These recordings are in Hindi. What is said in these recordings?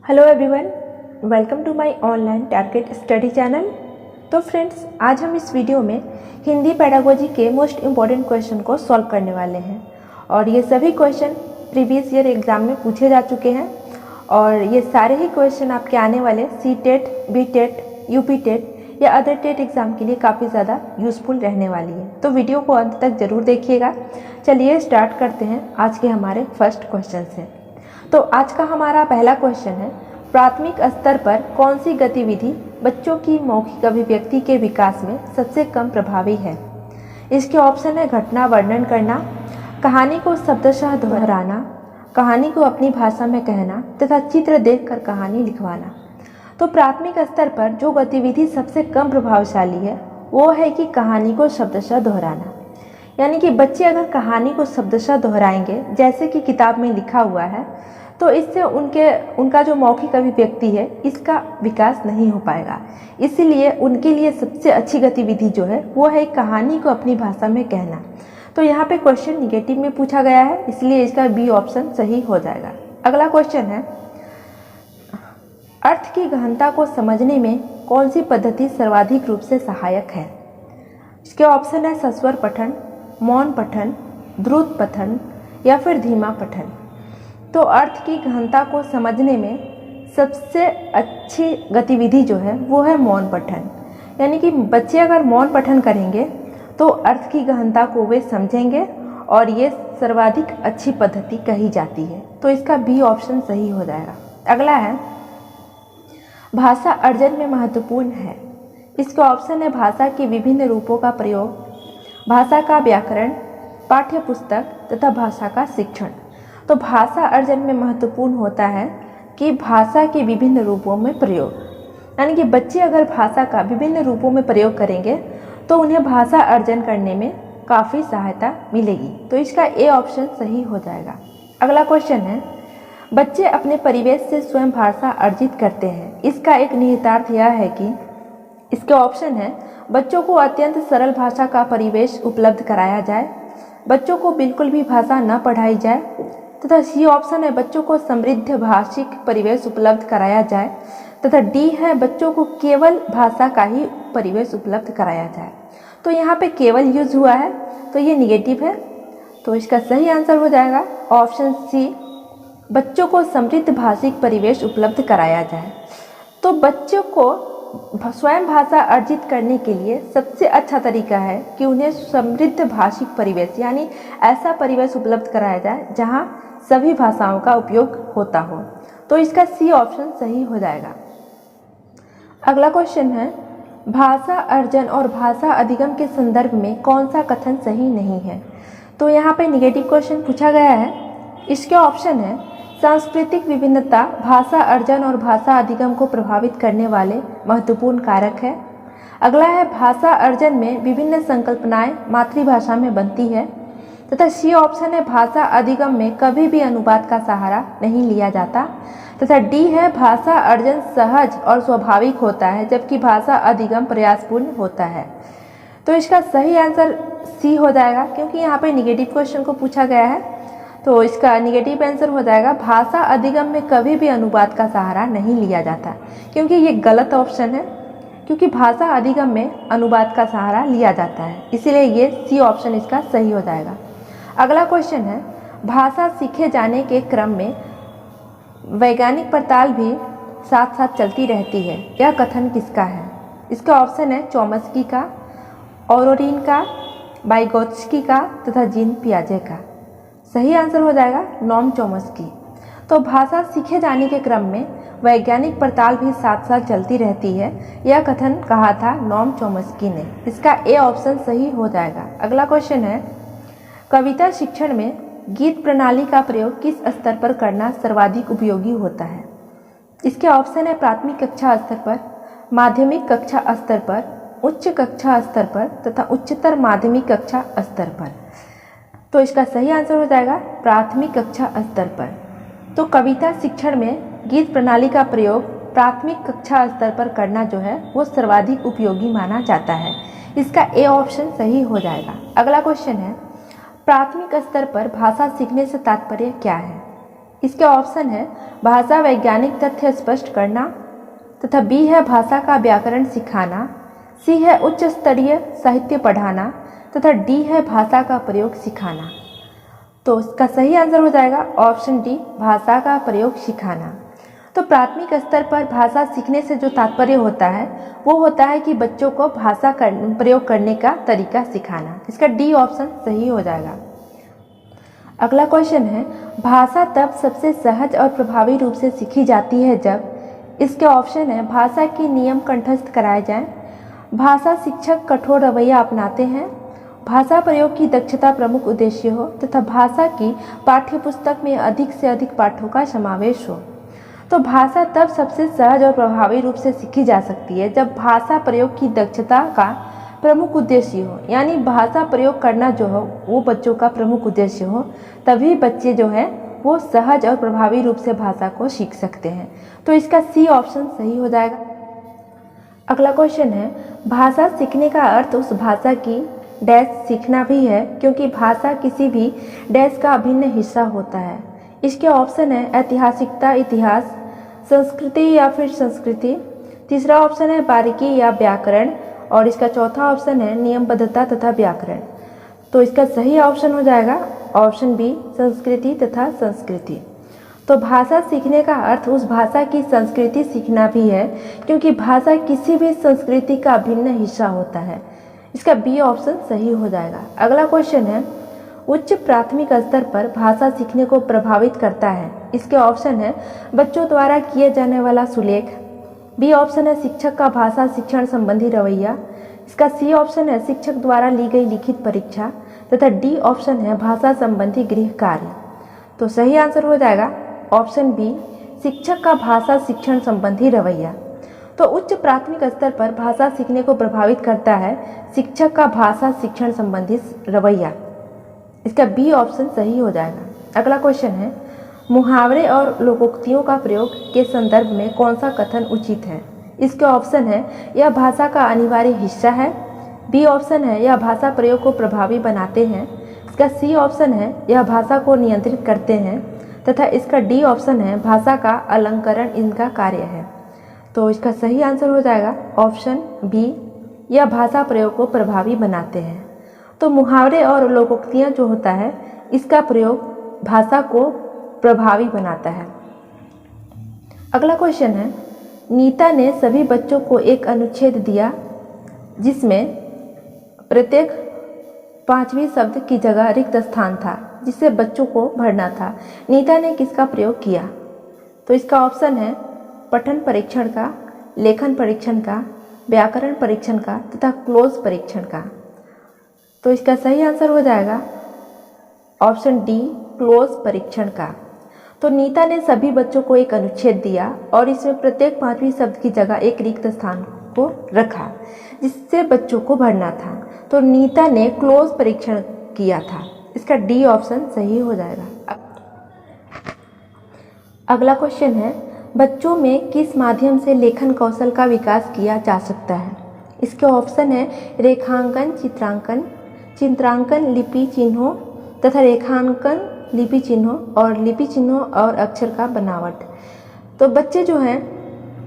Hello everyone, welcome to my online target study channel. तो फ्रेंड्स, आज हम इस वीडियो में हिंदी पेडागोजी के मोस्ट इम्पॉर्टेंट क्वेश्चन को सॉल्व करने वाले हैं और ये सभी क्वेश्चन प्रीवियस ईयर एग्ज़ाम में पूछे जा चुके हैं और ये सारे ही क्वेश्चन आपके आने वाले C TET, B TET, UP TET या अदर टेट एग्ज़ाम के लिए काफ़ी ज़्यादा यूज़फुल रहने वाली है। तो वीडियो को अंत तक ज़रूर देखिएगा। चलिए स्टार्ट करते हैं आज के हमारे फर्स्ट क्वेश्चन से। तो आज का हमारा पहला क्वेश्चन है, प्राथमिक स्तर पर कौन सी गतिविधि बच्चों की मौखिक अभिव्यक्ति के विकास में सबसे कम प्रभावी है। इसके ऑप्शन है घटना वर्णन करना, कहानी को शब्दशः दोहराना, कहानी को अपनी भाषा में कहना तथा चित्र देखकर कहानी लिखवाना। तो प्राथमिक स्तर पर जो गतिविधि सबसे कम प्रभावशाली है वो है कि कहानी को शब्दशः दोहराना। यानी कि बच्चे अगर कहानी को शब्दशः दोहराएंगे जैसे कि किताब में लिखा हुआ है तो इससे उनका जो मौखिक अभिव्यक्ति है इसका विकास नहीं हो पाएगा। इसीलिए उनके लिए सबसे अच्छी गतिविधि जो है वो है कहानी को अपनी भाषा में कहना। तो यहाँ पे क्वेश्चन निगेटिव में पूछा गया है, इसलिए इसका बी ऑप्शन सही हो जाएगा। अगला क्वेश्चन है, अर्थ की गहनता को समझने में कौन सी पद्धति सर्वाधिक रूप से सहायक है। इसके ऑप्शन है सस्वर पठन, मौन पठन, द्रुत पठन या फिर धीमा पठन। तो अर्थ की गहनता को समझने में सबसे अच्छी गतिविधि जो है वो है मौन पठन। यानी कि बच्चे अगर मौन पठन करेंगे तो अर्थ की गहनता को वे समझेंगे और ये सर्वाधिक अच्छी पद्धति कही जाती है। तो इसका बी ऑप्शन सही हो जाएगा। अगला है, भाषा अर्जन में महत्वपूर्ण है। इसका ऑप्शन है भाषा के विभिन्न रूपों का प्रयोग, भाषा का व्याकरण, पाठ्य पुस्तक तथा भाषा का शिक्षण। तो भाषा अर्जन में महत्वपूर्ण होता है कि भाषा के विभिन्न रूपों में प्रयोग। यानी कि बच्चे अगर भाषा का विभिन्न रूपों में प्रयोग करेंगे तो उन्हें भाषा अर्जन करने में काफ़ी सहायता मिलेगी। तो इसका ए ऑप्शन सही हो जाएगा। अगला क्वेश्चन है, बच्चे अपने परिवेश से स्वयं भाषा अर्जित करते हैं। इसका एक निहितार्थ यह है कि इसके ऑप्शन है बच्चों को अत्यंत सरल भाषा का परिवेश उपलब्ध कराया जाए, बच्चों को बिल्कुल भी भाषा न पढ़ाई जाए तथा सी ऑप्शन है बच्चों को समृद्ध भाषिक परिवेश उपलब्ध कराया जाए तथा डी है बच्चों को केवल भाषा का ही परिवेश उपलब्ध कराया जाए। तो यहाँ पे केवल यूज हुआ है तो ये निगेटिव है, तो इसका सही आंसर हो जाएगा ऑप्शन सी, बच्चों को समृद्ध भाषिक परिवेश उपलब्ध कराया जाए। तो बच्चों को स्वयं भाषा अर्जित करने के लिए सबसे अच्छा तरीका है कि उन्हें समृद्ध भाषिक परिवेश यानी ऐसा परिवेश उपलब्ध कराया जाए जहाँ सभी भाषाओं का उपयोग होता हो। तो इसका सी ऑप्शन सही हो जाएगा। अगला क्वेश्चन है, भाषा अर्जन और भाषा अधिगम के संदर्भ में कौन सा कथन सही नहीं है। तो यहाँ पे निगेटिव क्वेश्चन पूछा गया है। इसके ऑप्शन है सांस्कृतिक विभिन्नता भाषा अर्जन और भाषा अधिगम को प्रभावित करने वाले महत्वपूर्ण कारक है। अगला है भाषा अर्जन में विभिन्न संकल्पनाएं मातृभाषा में बनती है तथा सी ऑप्शन है भाषा अधिगम में कभी भी अनुवाद का सहारा नहीं लिया जाता तथा डी है भाषा अर्जन सहज और स्वाभाविक होता है जबकि भाषा अधिगम प्रयासपूर्ण होता है। तो इसका सही आंसर सी हो जाएगा, क्योंकि यहाँ पे निगेटिव क्वेश्चन को पूछा गया है तो इसका निगेटिव आंसर हो जाएगा भाषा अधिगम में कभी भी अनुवाद का सहारा नहीं लिया जाता, क्योंकि ये गलत ऑप्शन है, क्योंकि भाषा अधिगम में अनुवाद का सहारा लिया जाता है। इसीलिए ये सी ऑप्शन इसका सही हो जाएगा। अगला क्वेश्चन है, भाषा सीखे जाने के क्रम में वैज्ञानिक पड़ताल भी साथ साथ चलती रहती है। यह कथन किसका है। इसका ऑप्शन है चॉम्स्की का, ऑरोरिन का, वाइगोत्स्की का तथा जीन पियाजे का। सही आंसर हो जाएगा नॉम चॉम्स्की। तो भाषा सीखे जाने के क्रम में वैज्ञानिक पड़ताल भी साथ साथ चलती रहती है, यह कथन कहा था नॉम चॉम्स्की ने। इसका ए ऑप्शन सही हो जाएगा। अगला क्वेश्चन है, कविता शिक्षण में गीत प्रणाली का प्रयोग किस स्तर पर करना सर्वाधिक उपयोगी होता है। इसके ऑप्शन है प्राथमिक कक्षा स्तर पर, माध्यमिक कक्षा स्तर पर, उच्च कक्षा स्तर पर तथा उच्चतर माध्यमिक कक्षा स्तर पर। तो इसका सही आंसर हो जाएगा प्राथमिक कक्षा स्तर पर। तो कविता शिक्षण में गीत प्रणाली का प्रयोग प्राथमिक कक्षा स्तर पर करना जो है वो सर्वाधिक उपयोगी माना जाता है। इसका ए ऑप्शन सही हो जाएगा। अगला क्वेश्चन है, प्राथमिक स्तर पर भाषा सीखने से तात्पर्य क्या है। इसके ऑप्शन है भाषा वैज्ञानिक तथ्य स्पष्ट करना, तथा बी है भाषा का व्याकरण सिखाना, सी है उच्च स्तरीय साहित्य पढ़ाना, तथा डी है भाषा का प्रयोग सिखाना। तो इसका सही आंसर हो जाएगा ऑप्शन डी, भाषा का प्रयोग सिखाना। तो प्राथमिक स्तर पर भाषा सीखने से जो तात्पर्य होता है वो होता है कि बच्चों को भाषा प्रयोग करने का तरीका सिखाना। इसका डी ऑप्शन सही हो जाएगा। अगला क्वेश्चन है, भाषा तब सबसे सहज और प्रभावी रूप से सीखी जाती है जब। इसके ऑप्शन है भाषा के नियम कंठस्थ कराए जाएं, भाषा शिक्षक कठोर रवैया अपनाते हैं, भाषा प्रयोग की दक्षता प्रमुख उद्देश्य हो, तथा भाषा की पाठ्यपुस्तक में अधिक से अधिक पाठों का समावेश हो। तो भाषा तब सबसे सहज और प्रभावी रूप से सीखी जा सकती है जब भाषा प्रयोग की दक्षता का प्रमुख उद्देश्य हो, यानी भाषा प्रयोग करना जो हो वो बच्चों का प्रमुख उद्देश्य हो, तभी बच्चे जो है वो सहज और प्रभावी रूप से भाषा को सीख सकते हैं। तो इसका सी ऑप्शन सही हो जाएगा। अगला क्वेश्चन है, भाषा सीखने का अर्थ उस भाषा की डैश सीखना भी है, क्योंकि भाषा किसी भी डैश का अभिन्न हिस्सा होता है। इसके ऑप्शन है ऐतिहासिकता इतिहास, संस्कृति या फिर संस्कृति, तीसरा ऑप्शन है बारीकी या व्याकरण, और इसका चौथा ऑप्शन है नियमबद्धता तथा व्याकरण। तो इसका सही ऑप्शन हो जाएगा ऑप्शन बी, संस्कृति तथा संस्कृति। तो भाषा सीखने का अर्थ उस भाषा की संस्कृति सीखना भी है, क्योंकि भाषा किसी भी संस्कृति का अभिन्न हिस्सा होता है। इसका बी ऑप्शन सही हो जाएगा। अगला क्वेश्चन है, उच्च प्राथमिक स्तर पर भाषा सीखने को प्रभावित करता है। इसके ऑप्शन है बच्चों द्वारा किए जाने वाला सुलेख, बी ऑप्शन है शिक्षक का भाषा शिक्षण संबंधी रवैया, इसका सी ऑप्शन है शिक्षक द्वारा ली गई लिखित परीक्षा, तथा डी ऑप्शन है भाषा संबंधी गृह कार्य। तो सही आंसर हो जाएगा ऑप्शन बी, शिक्षक का भाषा शिक्षण संबंधी रवैया। तो उच्च प्राथमिक स्तर पर भाषा सीखने को प्रभावित करता है शिक्षक का भाषा शिक्षण संबंधी रवैया। इसका बी ऑप्शन सही हो जाएगा। अगला क्वेश्चन है, मुहावरे और लोकोक्तियों का प्रयोग के संदर्भ में कौन सा कथन उचित है। इसके ऑप्शन है यह भाषा का अनिवार्य हिस्सा है, बी ऑप्शन है यह भाषा प्रयोग को प्रभावी बनाते हैं, इसका सी ऑप्शन है यह भाषा को नियंत्रित करते हैं, तथा इसका डी ऑप्शन है भाषा का अलंकरण इनका कार्य है। तो इसका सही आंसर हो जाएगा ऑप्शन बी, यह भाषा प्रयोग को प्रभावी बनाते हैं। तो मुहावरे और लोकोक्तियाँ जो होता है इसका प्रयोग भाषा को प्रभावी बनाता है। अगला क्वेश्चन है, नीता ने सभी बच्चों को एक अनुच्छेद दिया जिसमें प्रत्येक 5वीं शब्द की जगह रिक्त स्थान था जिससे बच्चों को भरना था। नीता ने किसका प्रयोग किया। तो इसका ऑप्शन है पठन परीक्षण का, लेखन परीक्षण का, व्याकरण परीक्षण का तथा क्लोज परीक्षण का। तो इसका सही आंसर हो जाएगा ऑप्शन डी, क्लोज परीक्षण का। तो नीता ने सभी बच्चों को एक अनुच्छेद दिया और इसमें प्रत्येक 5वीं शब्द की जगह एक रिक्त स्थान को रखा जिससे बच्चों को भरना था। तो नीता ने क्लोज परीक्षण किया था। इसका डी ऑप्शन सही हो जाएगा। अगला क्वेश्चन है, बच्चों में किस माध्यम से लेखन कौशल का विकास किया जा सकता है। इसके ऑप्शन है रेखांकन, चित्रांकन, चित्रांकन लिपि चिन्हों तथा रेखांकन लिपि चिन्हों और लिपि चिन्हों और अक्षर का बनावट। तो बच्चे जो हैं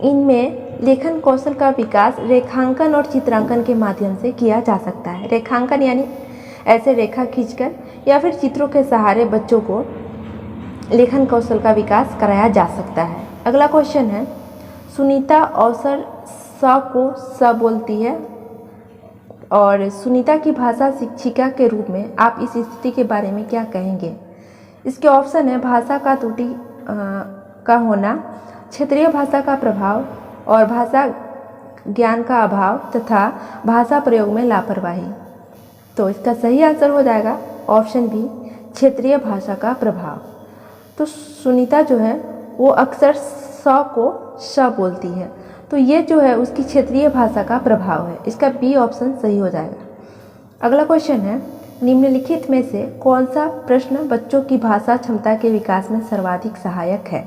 इनमें लेखन कौशल का विकास रेखांकन और चित्रांकन के माध्यम से किया जा सकता है। रेखांकन यानी ऐसे रेखा खींचकर या फिर चित्रों के सहारे बच्चों को लेखन कौशल का विकास कराया जा सकता है। अगला क्वेश्चन है, सुनीता अवसर स को स बोलती है और सुनीता की भाषा शिक्षिका के रूप में आप इस स्थिति के बारे में क्या कहेंगे। इसके ऑप्शन है भाषा का त्रुटि का होना, क्षेत्रीय भाषा का प्रभाव और भाषा ज्ञान का अभाव तथा भाषा प्रयोग में लापरवाही। तो इसका सही आंसर हो जाएगा ऑप्शन बी, क्षेत्रीय भाषा का प्रभाव। तो सुनीता जो है वो अक्सर स को श बोलती है, तो ये जो है उसकी क्षेत्रीय भाषा का प्रभाव है। इसका बी ऑप्शन सही हो जाएगा। अगला क्वेश्चन है, निम्नलिखित में से कौन सा प्रश्न बच्चों की भाषा क्षमता के विकास में सर्वाधिक सहायक है।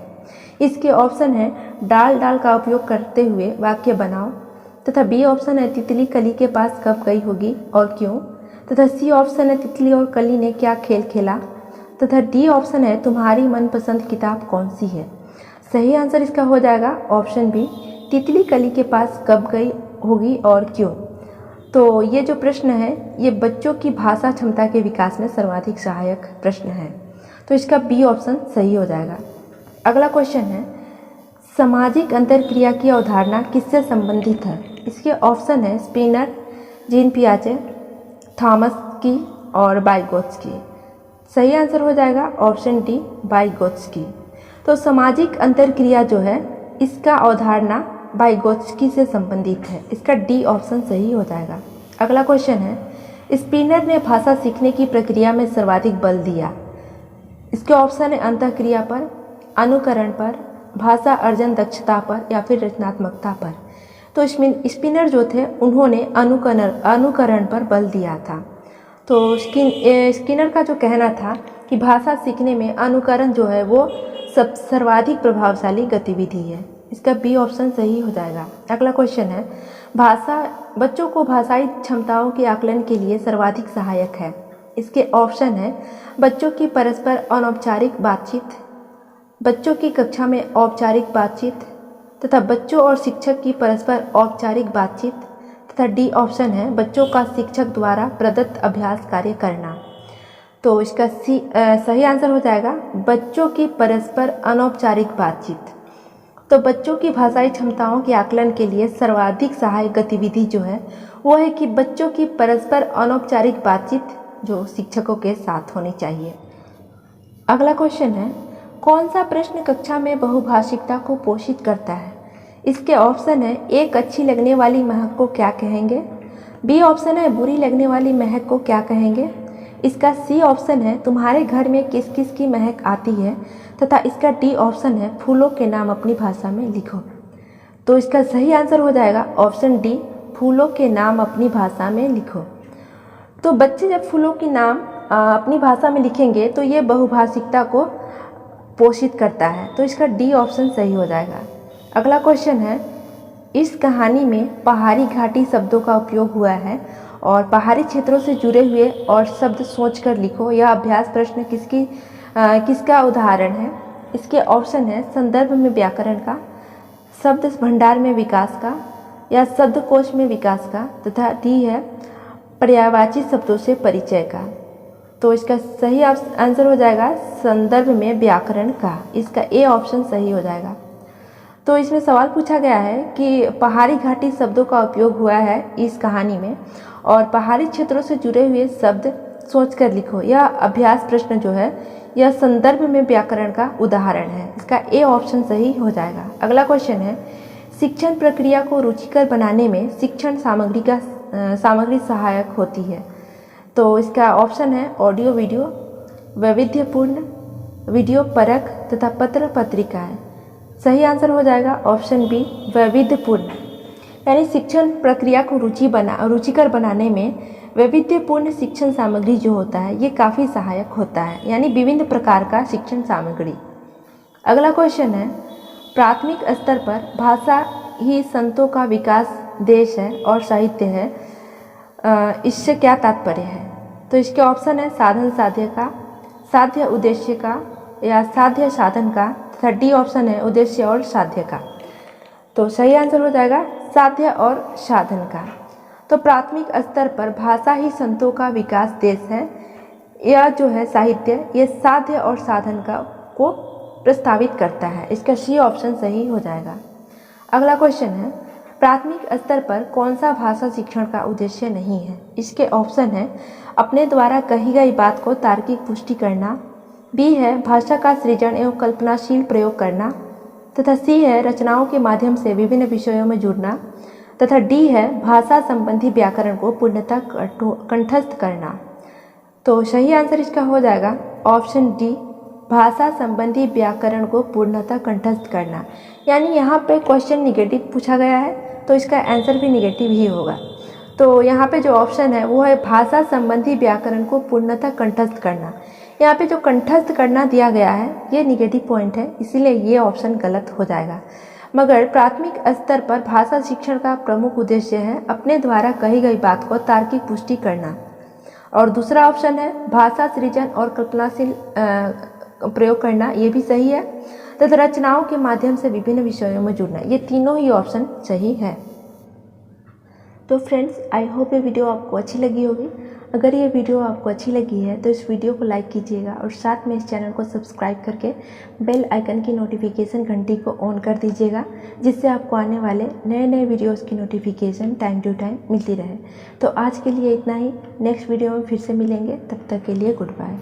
इसके ऑप्शन है डाल डाल का उपयोग करते हुए वाक्य बनाओ, तथा बी ऑप्शन है तितली कली के पास कब गई होगी और क्यों, तथा सी ऑप्शन है तितली और कली ने क्या खेल खेला, तथा डी ऑप्शन है तुम्हारी मनपसंद किताब कौन सी है। सही आंसर इसका हो जाएगा ऑप्शन बी, तितली कली के पास कब गई होगी और क्यों। तो ये जो प्रश्न है ये बच्चों की भाषा क्षमता के विकास में सर्वाधिक सहायक प्रश्न है, तो इसका बी ऑप्शन सही हो जाएगा। अगला क्वेश्चन है सामाजिक अंतरक्रिया की अवधारणा किससे संबंधित है। इसके ऑप्शन है स्पिनर, जीन पियाजे, थॉमस की और वाइगोत्स्की। सही आंसर हो जाएगा ऑप्शन डी, वाइगोत्स्की। तो सामाजिक अंतरक्रिया जो है इसका अवधारणा वाइगोत्स्की से संबंधित है, इसका डी ऑप्शन सही हो जाएगा। अगला क्वेश्चन है स्पिनर ने भाषा सीखने की प्रक्रिया में सर्वाधिक बल दिया। इसके ऑप्शन है अंतःक्रिया पर, अनुकरण पर, भाषा अर्जन दक्षता पर या फिर रचनात्मकता पर। तो स्पिनर जो थे उन्होंने अनुकरण पर बल दिया था। तो स्किनर का जो कहना था कि भाषा सीखने में अनुकरण जो है वो सर्वाधिक प्रभावशाली गतिविधि है, इसका बी ऑप्शन सही हो जाएगा। अगला क्वेश्चन है बच्चों को भाषाई क्षमताओं के आकलन के लिए सर्वाधिक सहायक है। इसके ऑप्शन है बच्चों की परस्पर अनौपचारिक बातचीत, बच्चों की कक्षा में औपचारिक बातचीत तथा बच्चों और शिक्षक की परस्पर औपचारिक बातचीत तथा डी ऑप्शन है बच्चों का शिक्षक द्वारा प्रदत्त अभ्यास कार्य करना। तो इसका सही आंसर हो जाएगा बच्चों की परस्पर अनौपचारिक बातचीत। तो बच्चों की भाषाई क्षमताओं के आकलन के लिए सर्वाधिक सहायक गतिविधि जो है वो है कि बच्चों की परस्पर अनौपचारिक बातचीत जो शिक्षकों के साथ होनी चाहिए। अगला क्वेश्चन है कौन सा प्रश्न कक्षा में बहुभाषिकता को पोषित करता है। इसके ऑप्शन है एक अच्छी लगने वाली महक को क्या कहेंगे, बी ऑप्शन है बुरी लगने वाली महक को क्या कहेंगे, इसका सी ऑप्शन है तुम्हारे घर में किस किस की महक आती है तथा इसका डी ऑप्शन है फूलों के नाम अपनी भाषा में लिखो। तो इसका सही आंसर हो जाएगा ऑप्शन डी, फूलों के नाम अपनी भाषा में लिखो। तो बच्चे जब फूलों के नाम अपनी भाषा में लिखेंगे तो ये बहुभाषिकता को पोषित करता है, तो इसका डी ऑप्शन सही हो जाएगा। अगला क्वेश्चन है इस कहानी में पहाड़ी घाटी शब्दों का उपयोग हुआ है और पहाड़ी क्षेत्रों से जुड़े हुए और शब्द सोचकर लिखो। यह अभ्यास प्रश्न किसका उदाहरण है। इसके ऑप्शन है संदर्भ में व्याकरण का, शब्द भंडार में विकास का या शब्दकोश में विकास का तथा डी है पर्यायवाची शब्दों से परिचय का। तो इसका सही आंसर हो जाएगा संदर्भ में व्याकरण का, इसका ए ऑप्शन सही हो जाएगा। तो इसमें सवाल पूछा गया है कि पहाड़ी घाटी शब्दों का उपयोग हुआ है इस कहानी में और पहाड़ी क्षेत्रों से जुड़े हुए शब्द सोचकर लिखो। यह अभ्यास प्रश्न जो है यह संदर्भ में व्याकरण का उदाहरण है, इसका ए ऑप्शन सही हो जाएगा। अगला क्वेश्चन है शिक्षण प्रक्रिया को रुचिकर बनाने में शिक्षण सामग्री सहायक होती है। तो इसका ऑप्शन है ऑडियो वीडियो, वैविध्यपूर्ण, वीडियो परक तथा पत्र पत्रिकाएं। सही आंसर हो जाएगा ऑप्शन बी, वैविध्यपूर्ण। यानी शिक्षण प्रक्रिया को रुचिकर बनाने में वैविध्यपूर्ण शिक्षण सामग्री जो होता है ये काफ़ी सहायक होता है, यानी विभिन्न प्रकार का शिक्षण सामग्री। अगला क्वेश्चन है प्राथमिक स्तर पर भाषा ही संतों का विकास देश है और साहित्य है, इससे क्या तात्पर्य है। तो इसके ऑप्शन है साधन साध्य का, साध्य उद्देश्य का या साध्य साधन का तथा डी ऑप्शन है उद्देश्य और साध्य का। तो सही आंसर हो जाएगा साध्य और साधन का। तो प्राथमिक स्तर पर भाषा ही संतों का विकास देश है, यह जो है साहित्य ये साध्य और साधन का को प्रस्तावित करता है, इसका सी ऑप्शन सही हो जाएगा। अगला क्वेश्चन है प्राथमिक स्तर पर कौन सा भाषा शिक्षण का उद्देश्य नहीं है। इसके ऑप्शन है अपने द्वारा कही गई बात को तार्किक पुष्टि करना, बी है भाषा का सृजन एवं कल्पनाशील प्रयोग करना तथा सी है रचनाओं के माध्यम से विभिन्न विषयों में जुड़ना तथा डी है भाषा संबंधी व्याकरण को पूर्णतः कंठस्थ करना। तो सही आंसर इसका हो जाएगा ऑप्शन डी, भाषा संबंधी व्याकरण को पूर्णतः कंठस्थ करना। यानी यहाँ पे क्वेश्चन निगेटिव पूछा गया है तो इसका आंसर भी निगेटिव ही होगा। तो यहाँ पे जो ऑप्शन है वो है भाषा संबंधी व्याकरण को पूर्णतः कंठस्थ करना। यहाँ पे जो कंठस्थ करना दिया गया है ये निगेटिव पॉइंट है, इसीलिए ये ऑप्शन गलत हो जाएगा। मगर प्राथमिक स्तर पर भाषा शिक्षण का प्रमुख उद्देश्य है अपने द्वारा कही गई बात को तार्किक पुष्टि करना और दूसरा ऑप्शन है भाषा सृजन और कल्पनाशील प्रयोग करना, ये भी सही है। तथा रचनाओं के माध्यम से विभिन्न विषयों में जुड़ना, ये तीनों ही ऑप्शन सही है। तो फ्रेंड्स, आई होप ये वीडियो आपको अच्छी लगी होगी। अगर ये वीडियो आपको अच्छी लगी है तो इस वीडियो को लाइक कीजिएगा और साथ में इस चैनल को सब्सक्राइब करके बेल आइकन की नोटिफिकेशन घंटी को ऑन कर दीजिएगा, जिससे आपको आने वाले नए नए वीडियोस की नोटिफिकेशन टाइम टू टाइम मिलती रहे। तो आज के लिए इतना ही, नेक्स्ट वीडियो में फिर से मिलेंगे, तब तक के लिए गुड बाय।